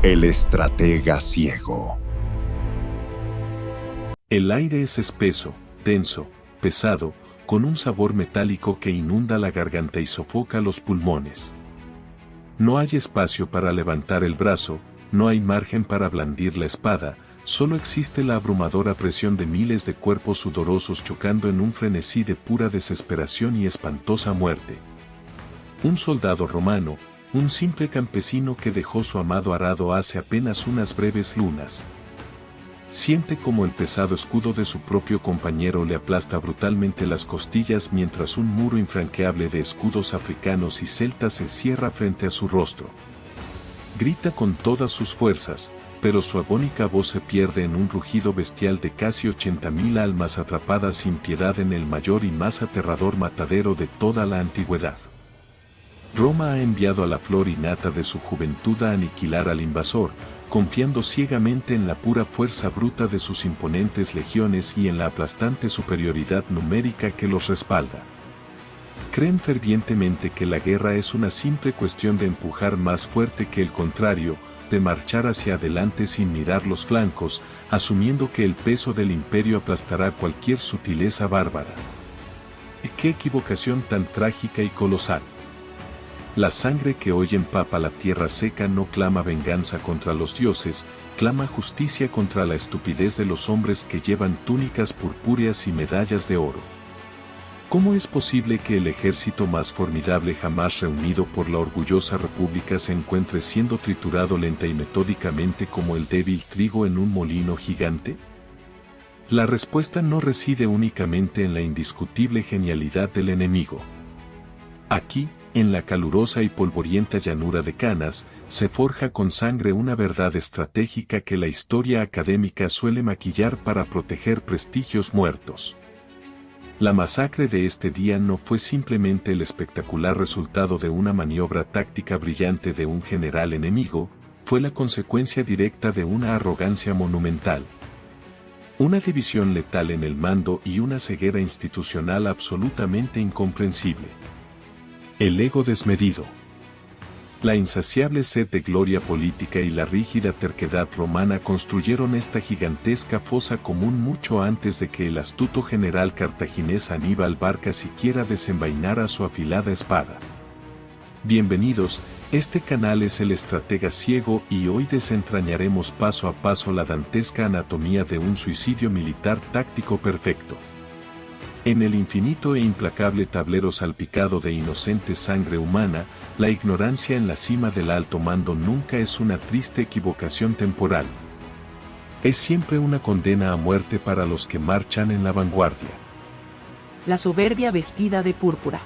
El estratega ciego. El aire es espeso, denso, pesado, con un sabor metálico que inunda la garganta y sofoca los pulmones. No hay espacio para levantar el brazo, no hay margen para blandir la espada, solo existe la abrumadora presión de miles de cuerpos sudorosos chocando en un frenesí de pura desesperación y espantosa muerte. Un soldado romano, un simple campesino que dejó su amado arado hace apenas unas breves lunas. Siente como el pesado escudo de su propio compañero le aplasta brutalmente las costillas mientras un muro infranqueable de escudos africanos y celtas se cierra frente a su rostro. Grita con todas sus fuerzas, pero su agónica voz se pierde en un rugido bestial de casi 80.000 almas atrapadas sin piedad en el mayor y más aterrador matadero de toda la antigüedad. Roma ha enviado a la flor innata de su juventud a aniquilar al invasor, confiando ciegamente en la pura fuerza bruta de sus imponentes legiones y en la aplastante superioridad numérica que los respalda. Creen fervientemente que la guerra es una simple cuestión de empujar más fuerte que el contrario, de marchar hacia adelante sin mirar los flancos, asumiendo que el peso del imperio aplastará cualquier sutileza bárbara. ¡Qué equivocación tan trágica y colosal! La sangre que hoy empapa la tierra seca no clama venganza contra los dioses, clama justicia contra la estupidez de los hombres que llevan túnicas purpúreas y medallas de oro. ¿Cómo es posible que el ejército más formidable jamás reunido por la orgullosa república se encuentre siendo triturado lenta y metódicamente como el débil trigo en un molino gigante? La respuesta no reside únicamente en la indiscutible genialidad del enemigo. Aquí, en la calurosa y polvorienta llanura de Canas, se forja con sangre una verdad estratégica que la historia académica suele maquillar para proteger prestigios muertos. La masacre de este día no fue simplemente el espectacular resultado de una maniobra táctica brillante de un general enemigo, fue la consecuencia directa de una arrogancia monumental. Una división letal en el mando y una ceguera institucional absolutamente incomprensible. El ego desmedido. La insaciable sed de gloria política y la rígida terquedad romana construyeron esta gigantesca fosa común mucho antes de que el astuto general cartaginés Aníbal Barca siquiera desenvainara su afilada espada. Bienvenidos, este canal es El Estratega Ciego y hoy desentrañaremos paso a paso la dantesca anatomía de un suicidio militar táctico perfecto. En el infinito e implacable tablero salpicado de inocente sangre humana, la ignorancia en la cima del alto mando nunca es una triste equivocación temporal. Es siempre una condena a muerte para los que marchan en la vanguardia. La soberbia vestida de púrpura.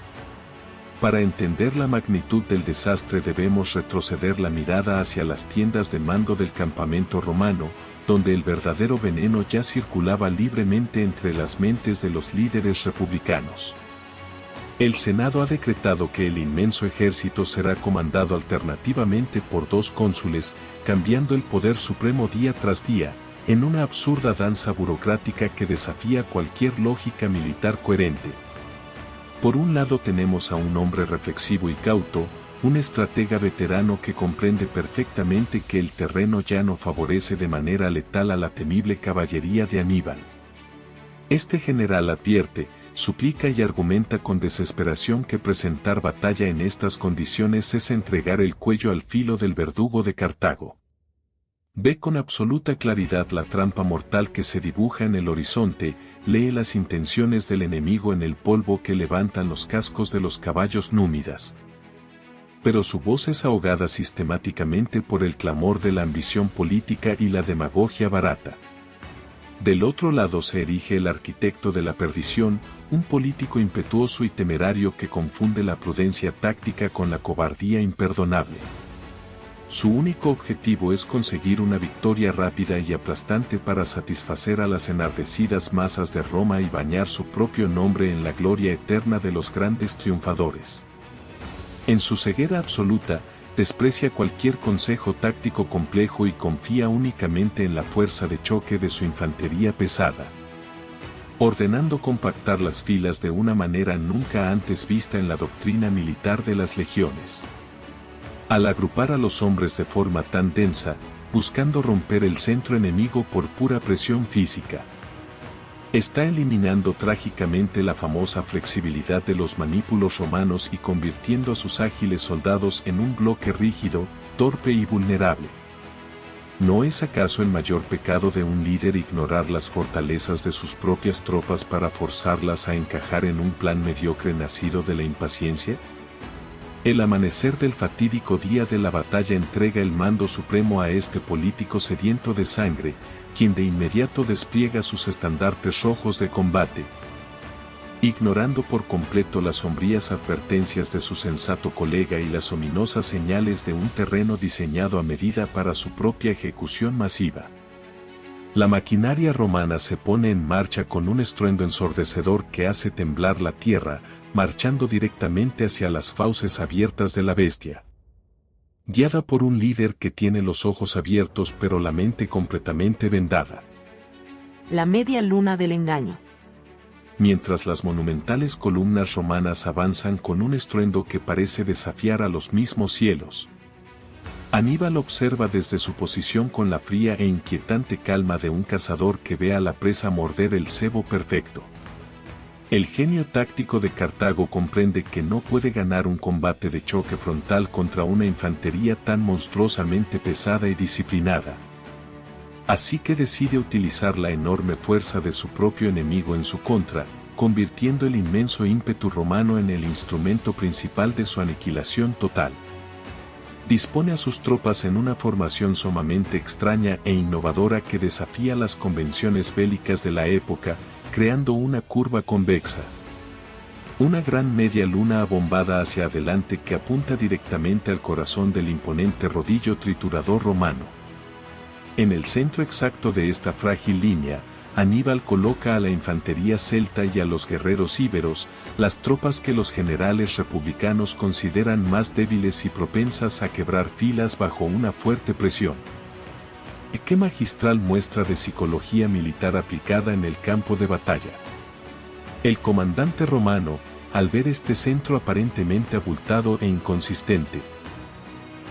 Para entender la magnitud del desastre debemos retroceder la mirada hacia las tiendas de mando del campamento romano, donde el verdadero veneno ya circulaba libremente entre las mentes de los líderes republicanos. El Senado ha decretado que el inmenso ejército será comandado alternativamente por 2 cónsules, cambiando el poder supremo día tras día, en una absurda danza burocrática que desafía cualquier lógica militar coherente. Por un lado tenemos a un hombre reflexivo y cauto, un estratega veterano que comprende perfectamente que el terreno llano favorece de manera letal a la temible caballería de Aníbal. Este general advierte, suplica y argumenta con desesperación que presentar batalla en estas condiciones es entregar el cuello al filo del verdugo de Cartago. Ve con absoluta claridad la trampa mortal que se dibuja en el horizonte, lee las intenciones del enemigo en el polvo que levantan los cascos de los caballos númidas. Pero su voz es ahogada sistemáticamente por el clamor de la ambición política y la demagogia barata. Del otro lado se erige el arquitecto de la perdición, un político impetuoso y temerario que confunde la prudencia táctica con la cobardía imperdonable. Su único objetivo es conseguir una victoria rápida y aplastante para satisfacer a las enardecidas masas de Roma y bañar su propio nombre en la gloria eterna de los grandes triunfadores. En su ceguera absoluta, desprecia cualquier consejo táctico complejo y confía únicamente en la fuerza de choque de su infantería pesada. Ordenando compactar las filas de una manera nunca antes vista en la doctrina militar de las legiones. Al agrupar a los hombres de forma tan densa, buscando romper el centro enemigo por pura presión física, está eliminando trágicamente la famosa flexibilidad de los manípulos romanos y convirtiendo a sus ágiles soldados en un bloque rígido, torpe y vulnerable. ¿No es acaso el mayor pecado de un líder ignorar las fortalezas de sus propias tropas para forzarlas a encajar en un plan mediocre nacido de la impaciencia? El amanecer del fatídico día de la batalla entrega el mando supremo a este político sediento de sangre, quien de inmediato despliega sus estandartes rojos de combate, ignorando por completo las sombrías advertencias de su sensato colega y las ominosas señales de un terreno diseñado a medida para su propia ejecución masiva. La maquinaria romana se pone en marcha con un estruendo ensordecedor que hace temblar la tierra, marchando directamente hacia las fauces abiertas de la bestia. Guiada por un líder que tiene los ojos abiertos pero la mente completamente vendada. La media luna del engaño. Mientras las monumentales columnas romanas avanzan con un estruendo que parece desafiar a los mismos cielos, Aníbal observa desde su posición con la fría e inquietante calma de un cazador que ve a la presa morder el cebo perfecto. El genio táctico de Cartago comprende que no puede ganar un combate de choque frontal contra una infantería tan monstruosamente pesada y disciplinada. Así que decide utilizar la enorme fuerza de su propio enemigo en su contra, convirtiendo el inmenso ímpetu romano en el instrumento principal de su aniquilación total. Dispone a sus tropas en una formación sumamente extraña e innovadora que desafía las convenciones bélicas de la época, creando una curva convexa. Una gran media luna abombada hacia adelante que apunta directamente al corazón del imponente rodillo triturador romano. En el centro exacto de esta frágil línea, Aníbal coloca a la infantería celta y a los guerreros íberos, las tropas que los generales republicanos consideran más débiles y propensas a quebrar filas bajo una fuerte presión. ¡Qué magistral muestra de psicología militar aplicada en el campo de batalla! El comandante romano, al ver este centro aparentemente abultado e inconsistente,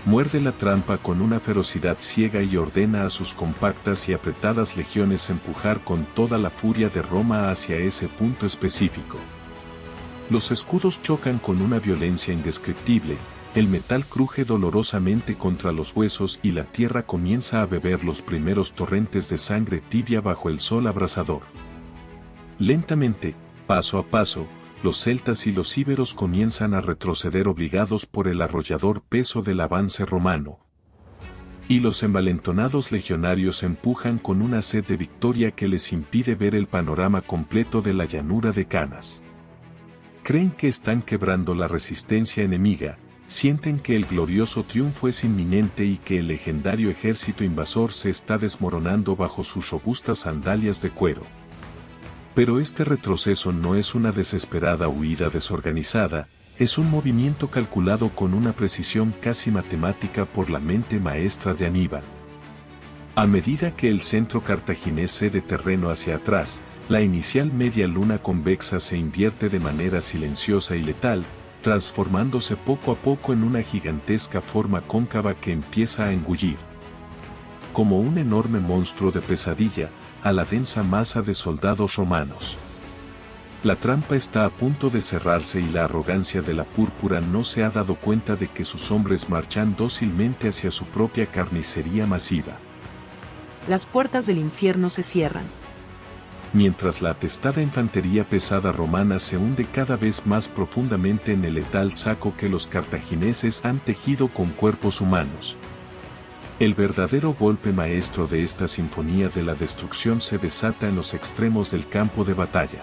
muerde la trampa con una ferocidad ciega y ordena a sus compactas y apretadas legiones empujar con toda la furia de Roma hacia ese punto específico. Los escudos chocan con una violencia indescriptible, el metal cruje dolorosamente contra los huesos y la tierra comienza a beber los primeros torrentes de sangre tibia bajo el sol abrasador. Lentamente, paso a paso, los celtas y los íberos comienzan a retroceder obligados por el arrollador peso del avance romano. Y los envalentonados legionarios empujan con una sed de victoria que les impide ver el panorama completo de la llanura de Canas. Creen que están quebrando la resistencia enemiga, sienten que el glorioso triunfo es inminente y que el legendario ejército invasor se está desmoronando bajo sus robustas sandalias de cuero. Pero este retroceso no es una desesperada huida desorganizada, es un movimiento calculado con una precisión casi matemática por la mente maestra de Aníbal. A medida que el centro cartaginés cede terreno hacia atrás, la inicial media luna convexa se invierte de manera silenciosa y letal, transformándose poco a poco en una gigantesca forma cóncava que empieza a engullir, como un enorme monstruo de pesadilla, a la densa masa de soldados romanos. La trampa está a punto de cerrarse y la arrogancia de la púrpura no se ha dado cuenta de que sus hombres marchan dócilmente hacia su propia carnicería masiva. Las puertas del infierno se cierran. Mientras la atestada infantería pesada romana se hunde cada vez más profundamente en el letal saco que los cartagineses han tejido con cuerpos humanos. El verdadero golpe maestro de esta sinfonía de la destrucción se desata en los extremos del campo de batalla.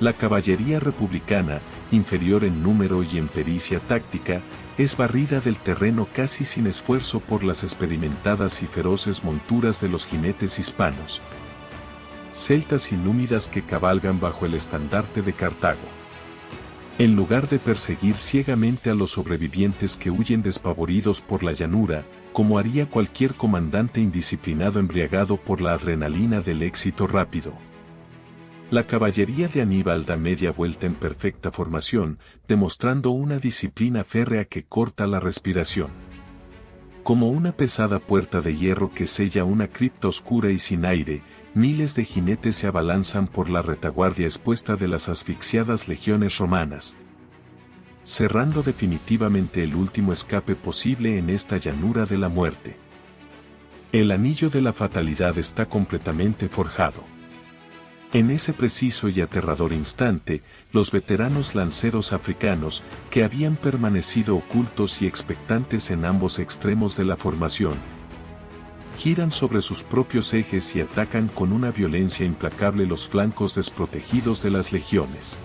La caballería republicana, inferior en número y en pericia táctica, es barrida del terreno casi sin esfuerzo por las experimentadas y feroces monturas de los jinetes hispanos, celtas y númidas que cabalgan bajo el estandarte de Cartago. En lugar de perseguir ciegamente a los sobrevivientes que huyen despavoridos por la llanura, como haría cualquier comandante indisciplinado embriagado por la adrenalina del éxito rápido, La caballería de Aníbal da media vuelta en perfecta formación, demostrando una disciplina férrea que corta la respiración. Como una pesada puerta de hierro que sella una cripta oscura y sin aire, miles de jinetes se abalanzan por la retaguardia expuesta de las asfixiadas legiones romanas, cerrando definitivamente el último escape posible en esta llanura de la muerte. El anillo de la fatalidad está completamente forjado. En ese preciso y aterrador instante, los veteranos lanceros africanos, que habían permanecido ocultos y expectantes en ambos extremos de la formación, giran sobre sus propios ejes y atacan con una violencia implacable los flancos desprotegidos de las legiones.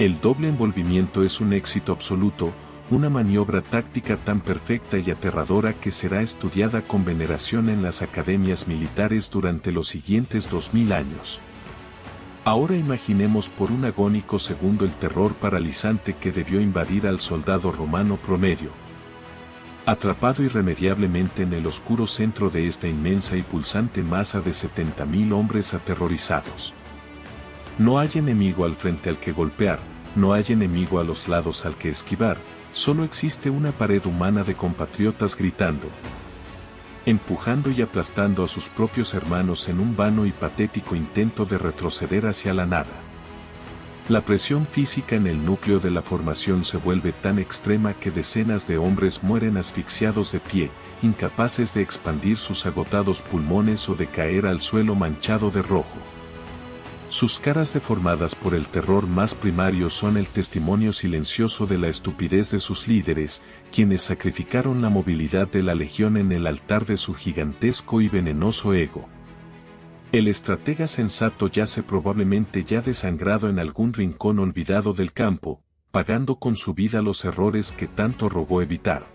El doble envolvimiento es un éxito absoluto, una maniobra táctica tan perfecta y aterradora que será estudiada con veneración en las academias militares durante los siguientes 2000 años. Ahora imaginemos por un agónico segundo el terror paralizante que debió invadir al soldado romano promedio, atrapado irremediablemente en el oscuro centro de esta inmensa y pulsante masa de 70.000 hombres aterrorizados. No hay enemigo al frente al que golpear, no hay enemigo a los lados al que esquivar, solo existe una pared humana de compatriotas gritando, empujando y aplastando a sus propios hermanos en un vano y patético intento de retroceder hacia la nada. La presión física en el núcleo de la formación se vuelve tan extrema que decenas de hombres mueren asfixiados de pie, incapaces de expandir sus agotados pulmones o de caer al suelo manchado de rojo. Sus caras deformadas por el terror más primario son el testimonio silencioso de la estupidez de sus líderes, quienes sacrificaron la movilidad de la legión en el altar de su gigantesco y venenoso ego. El estratega sensato yace probablemente ya desangrado en algún rincón olvidado del campo, pagando con su vida los errores que tanto rogó evitar.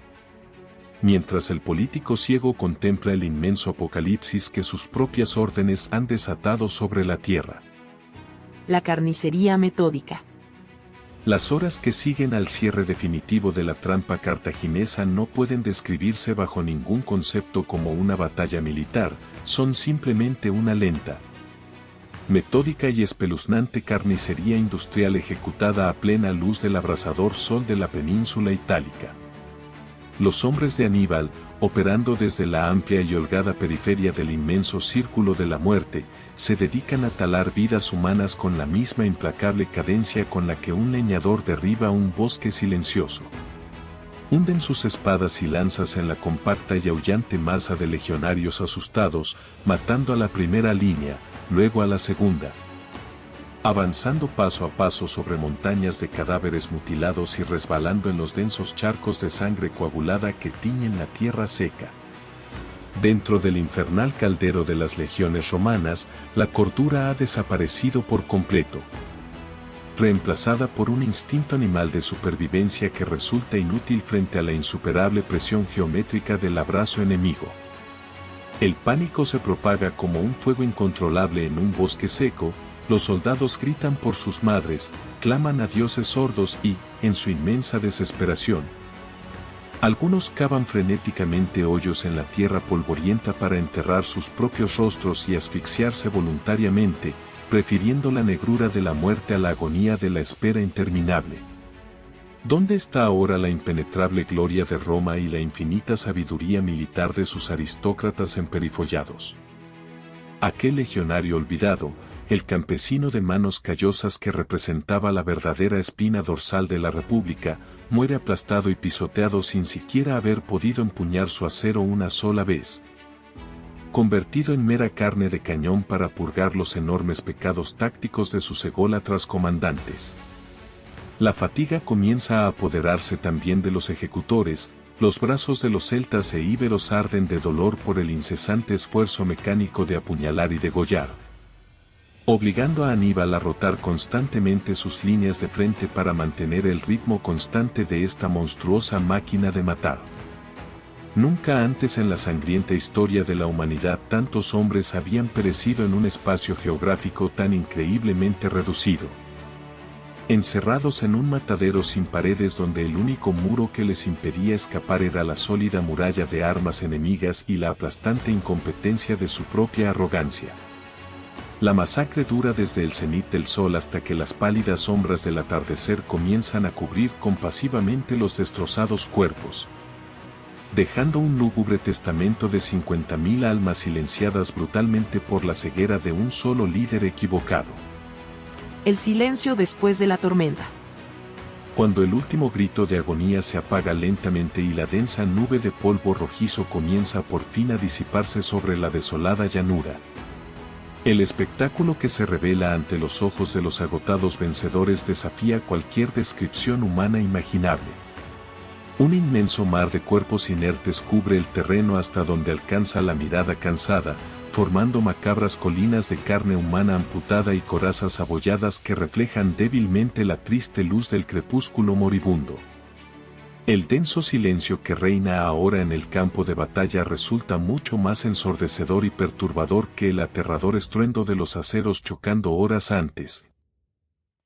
Mientras el político ciego contempla el inmenso apocalipsis que sus propias órdenes han desatado sobre la tierra. La carnicería metódica. Las horas que siguen al cierre definitivo de la trampa cartaginesa no pueden describirse bajo ningún concepto como una batalla militar, son simplemente una lenta, metódica y espeluznante carnicería industrial ejecutada a plena luz del abrasador sol de la península itálica. Los hombres de Aníbal, operando desde la amplia y holgada periferia del inmenso círculo de la muerte, se dedican a talar vidas humanas con la misma implacable cadencia con la que un leñador derriba un bosque silencioso. Hunden sus espadas y lanzas en la compacta y aullante masa de legionarios asustados, matando a la primera línea, luego a la segunda, avanzando paso a paso sobre montañas de cadáveres mutilados y resbalando en los densos charcos de sangre coagulada que tiñen la tierra seca. Dentro del infernal caldero de las legiones romanas, la cordura ha desaparecido por completo, reemplazada por un instinto animal de supervivencia que resulta inútil frente a la insuperable presión geométrica del abrazo enemigo. El pánico se propaga como un fuego incontrolable en un bosque seco. Los soldados gritan por sus madres, claman a dioses sordos y, en su inmensa desesperación, algunos cavan frenéticamente hoyos en la tierra polvorienta para enterrar sus propios rostros y asfixiarse voluntariamente, prefiriendo la negrura de la muerte a la agonía de la espera interminable. ¿Dónde está ahora la impenetrable gloria de Roma y la infinita sabiduría militar de sus aristócratas emperifollados? Aquel legionario olvidado, el campesino de manos callosas que representaba la verdadera espina dorsal de la República, muere aplastado y pisoteado sin siquiera haber podido empuñar su acero una sola vez, convertido en mera carne de cañón para purgar los enormes pecados tácticos de sus ególatras comandantes. La fatiga comienza a apoderarse también de los ejecutores, los brazos de los celtas e íberos arden de dolor por el incesante esfuerzo mecánico de apuñalar y degollar, obligando a Aníbal a rotar constantemente sus líneas de frente para mantener el ritmo constante de esta monstruosa máquina de matar. Nunca antes en la sangrienta historia de la humanidad tantos hombres habían perecido en un espacio geográfico tan increíblemente reducido, encerrados en un matadero sin paredes donde el único muro que les impedía escapar era la sólida muralla de armas enemigas y la aplastante incompetencia de su propia arrogancia. La masacre dura desde el cenit del sol hasta que las pálidas sombras del atardecer comienzan a cubrir compasivamente los destrozados cuerpos, dejando un lúgubre testamento de 50.000 almas silenciadas brutalmente por la ceguera de un solo líder equivocado. El silencio después de la tormenta. Cuando el último grito de agonía se apaga lentamente y la densa nube de polvo rojizo comienza por fin a disiparse sobre la desolada llanura, el espectáculo que se revela ante los ojos de los agotados vencedores desafía cualquier descripción humana imaginable. Un inmenso mar de cuerpos inertes cubre el terreno hasta donde alcanza la mirada cansada, formando macabras colinas de carne humana amputada y corazas abolladas que reflejan débilmente la triste luz del crepúsculo moribundo. El denso silencio que reina ahora en el campo de batalla resulta mucho más ensordecedor y perturbador que el aterrador estruendo de los aceros chocando horas antes,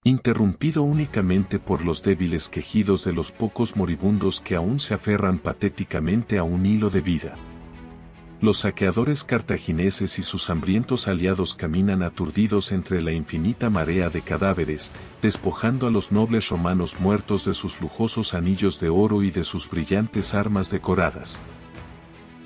interrumpido únicamente por los débiles quejidos de los pocos moribundos que aún se aferran patéticamente a un hilo de vida. Los saqueadores cartagineses y sus hambrientos aliados caminan aturdidos entre la infinita marea de cadáveres, despojando a los nobles romanos muertos de sus lujosos anillos de oro y de sus brillantes armas decoradas,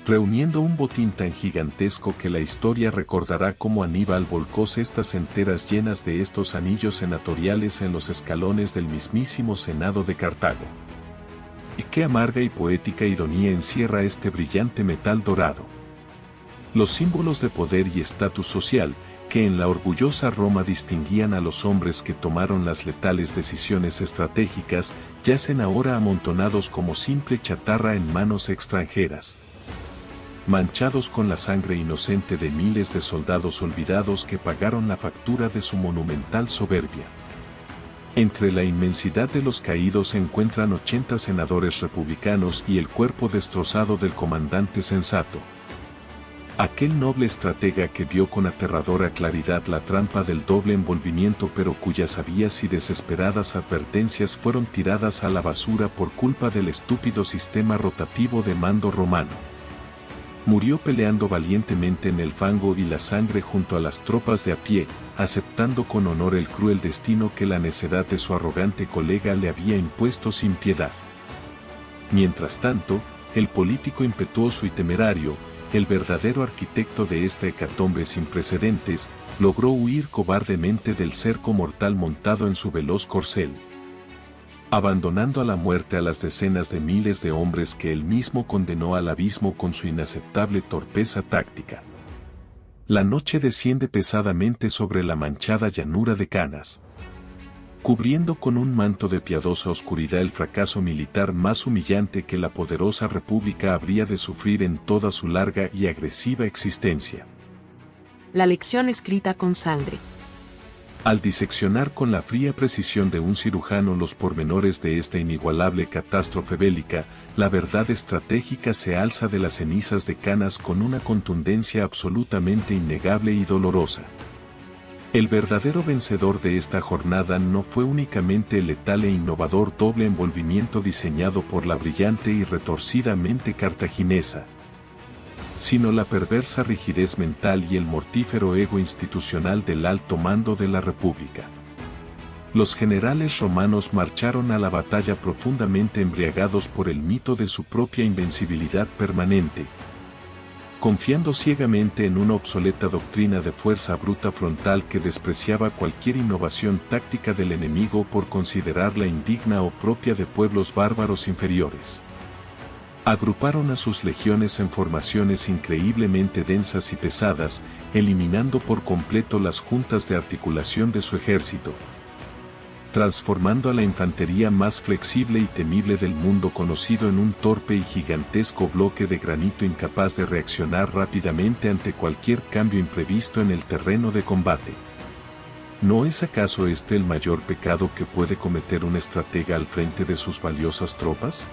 reuniendo un botín tan gigantesco que la historia recordará cómo Aníbal volcó cestas enteras llenas de estos anillos senatoriales en los escalones del mismísimo Senado de Cartago. Y qué amarga y poética ironía encierra este brillante metal dorado. Los símbolos de poder y estatus social, que en la orgullosa Roma distinguían a los hombres que tomaron las letales decisiones estratégicas, yacen ahora amontonados como simple chatarra en manos extranjeras, manchados con la sangre inocente de miles de soldados olvidados que pagaron la factura de su monumental soberbia. Entre la inmensidad de los caídos se encuentran 80 senadores republicanos y el cuerpo destrozado del comandante sensato, aquel noble estratega que vio con aterradora claridad la trampa del doble envolvimiento pero cuyas sabias y desesperadas advertencias fueron tiradas a la basura por culpa del estúpido sistema rotativo de mando romano. Murió peleando valientemente en el fango y la sangre junto a las tropas de a pie, aceptando con honor el cruel destino que la necedad de su arrogante colega le había impuesto sin piedad. Mientras tanto, el político impetuoso y temerario, el verdadero arquitecto de esta hecatombe sin precedentes, logró huir cobardemente del cerco mortal montado en su veloz corcel, abandonando a la muerte a las decenas de miles de hombres que él mismo condenó al abismo con su inaceptable torpeza táctica. La noche desciende pesadamente sobre la manchada llanura de Canas, cubriendo con un manto de piadosa oscuridad el fracaso militar más humillante que la poderosa república habría de sufrir en toda su larga y agresiva existencia. La lección escrita con sangre. Al diseccionar con la fría precisión de un cirujano los pormenores de esta inigualable catástrofe bélica, la verdad estratégica se alza de las cenizas de Canas con una contundencia absolutamente innegable y dolorosa. El verdadero vencedor de esta jornada no fue únicamente el letal e innovador doble envolvimiento diseñado por la brillante y retorcida mente cartaginesa, sino la perversa rigidez mental y el mortífero ego institucional del alto mando de la República. Los generales romanos marcharon a la batalla profundamente embriagados por el mito de su propia invencibilidad permanente, confiando ciegamente en una obsoleta doctrina de fuerza bruta frontal que despreciaba cualquier innovación táctica del enemigo por considerarla indigna o propia de pueblos bárbaros inferiores. Agruparon a sus legiones en formaciones increíblemente densas y pesadas, eliminando por completo las juntas de articulación de su ejército, transformando a la infantería más flexible y temible del mundo conocido en un torpe y gigantesco bloque de granito incapaz de reaccionar rápidamente ante cualquier cambio imprevisto en el terreno de combate. ¿No es acaso este el mayor pecado que puede cometer un estratega al frente de sus valiosas tropas?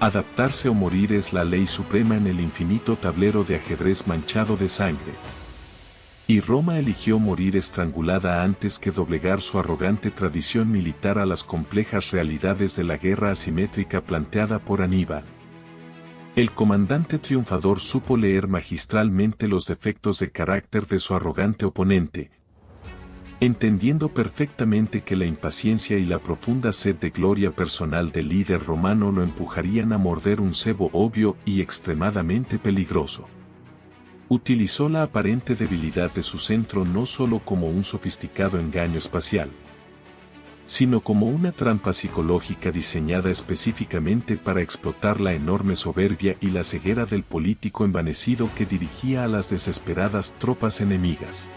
Adaptarse o morir es la ley suprema en el infinito tablero de ajedrez manchado de sangre. Y Roma eligió morir estrangulada antes que doblegar su arrogante tradición militar a las complejas realidades de la guerra asimétrica planteada por Aníbal. El comandante triunfador supo leer magistralmente los defectos de carácter de su arrogante oponente, entendiendo perfectamente que la impaciencia y la profunda sed de gloria personal del líder romano lo empujarían a morder un cebo obvio y extremadamente peligroso. Utilizó la aparente debilidad de su centro no solo como un sofisticado engaño espacial, sino como una trampa psicológica diseñada específicamente para explotar la enorme soberbia y la ceguera del político envanecido que dirigía a las desesperadas tropas enemigas.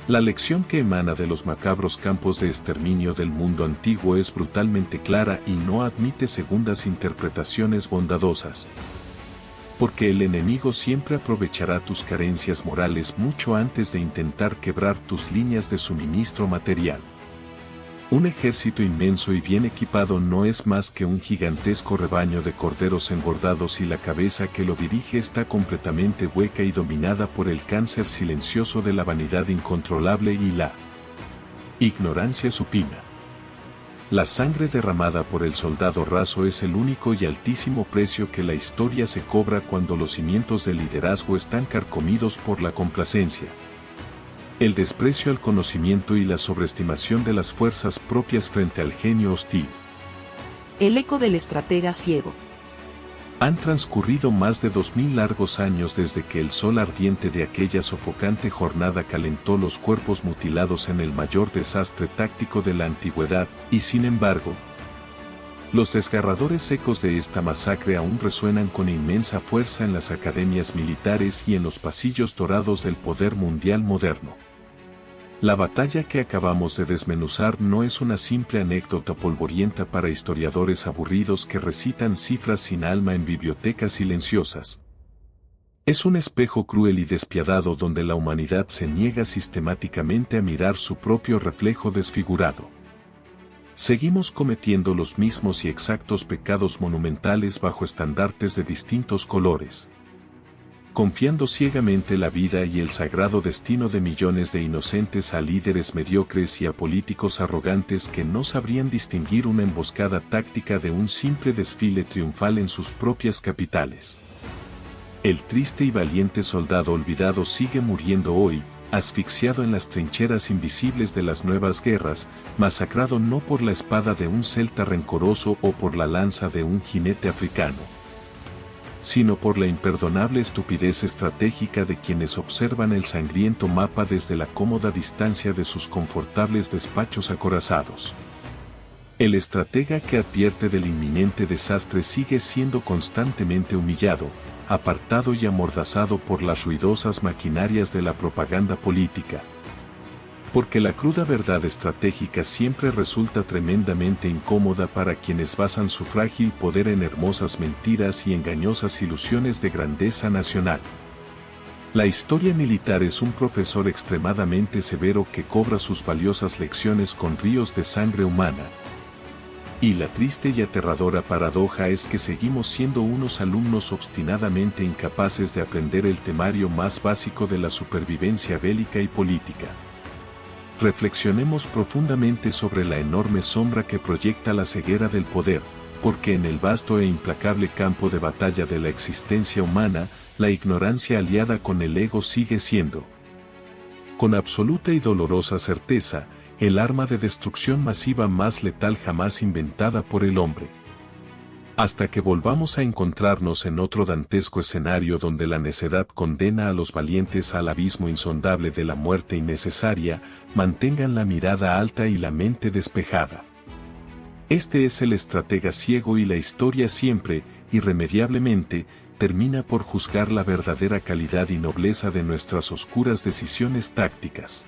La lección que emana de los macabros campos de exterminio del mundo antiguo es brutalmente clara y no admite segundas interpretaciones bondadosas. Porque el enemigo siempre aprovechará tus carencias morales mucho antes de intentar quebrar tus líneas de suministro material. Un ejército inmenso y bien equipado no es más que un gigantesco rebaño de corderos engordados y la cabeza que lo dirige está completamente hueca y dominada por el cáncer silencioso de la vanidad incontrolable y la ignorancia supina. La sangre derramada por el soldado raso es el único y altísimo precio que la historia se cobra cuando los cimientos del liderazgo están carcomidos por la complacencia, el desprecio al conocimiento y la sobreestimación de las fuerzas propias frente al genio hostil. El eco del estratega ciego. Han transcurrido más de 2000 largos años desde que el sol ardiente de aquella sofocante jornada calentó los cuerpos mutilados en el mayor desastre táctico de la antigüedad, y sin embargo, los desgarradores ecos de esta masacre aún resuenan con inmensa fuerza en las academias militares y en los pasillos dorados del poder mundial moderno. La batalla que acabamos de desmenuzar no es una simple anécdota polvorienta para historiadores aburridos que recitan cifras sin alma en bibliotecas silenciosas. Es un espejo cruel y despiadado donde la humanidad se niega sistemáticamente a mirar su propio reflejo desfigurado. Seguimos cometiendo los mismos y exactos pecados monumentales bajo estandartes de distintos colores, confiando ciegamente la vida y el sagrado destino de millones de inocentes a líderes mediocres y a políticos arrogantes que no sabrían distinguir una emboscada táctica de un simple desfile triunfal en sus propias capitales. El triste y valiente soldado olvidado sigue muriendo hoy, asfixiado en las trincheras invisibles de las nuevas guerras, masacrado no por la espada de un celta rencoroso o por la lanza de un jinete africano, sino por la imperdonable estupidez estratégica de quienes observan el sangriento mapa desde la cómoda distancia de sus confortables despachos acorazados. El estratega que advierte del inminente desastre sigue siendo constantemente humillado, apartado y amordazado por las ruidosas maquinarias de la propaganda política. Porque la cruda verdad estratégica siempre resulta tremendamente incómoda para quienes basan su frágil poder en hermosas mentiras y engañosas ilusiones de grandeza nacional. La historia militar es un profesor extremadamente severo que cobra sus valiosas lecciones con ríos de sangre humana. Y la triste y aterradora paradoja es que seguimos siendo unos alumnos obstinadamente incapaces de aprender el temario más básico de la supervivencia bélica y política. Reflexionemos profundamente sobre la enorme sombra que proyecta la ceguera del poder, porque en el vasto e implacable campo de batalla de la existencia humana, la ignorancia aliada con el ego sigue siendo, con absoluta y dolorosa certeza, el arma de destrucción masiva más letal jamás inventada por el hombre. Hasta que volvamos a encontrarnos en otro dantesco escenario donde la necedad condena a los valientes al abismo insondable de la muerte innecesaria, mantengan la mirada alta y la mente despejada. Este es el estratega ciego y la historia siempre, irremediablemente, termina por juzgar la verdadera calidad y nobleza de nuestras oscuras decisiones tácticas.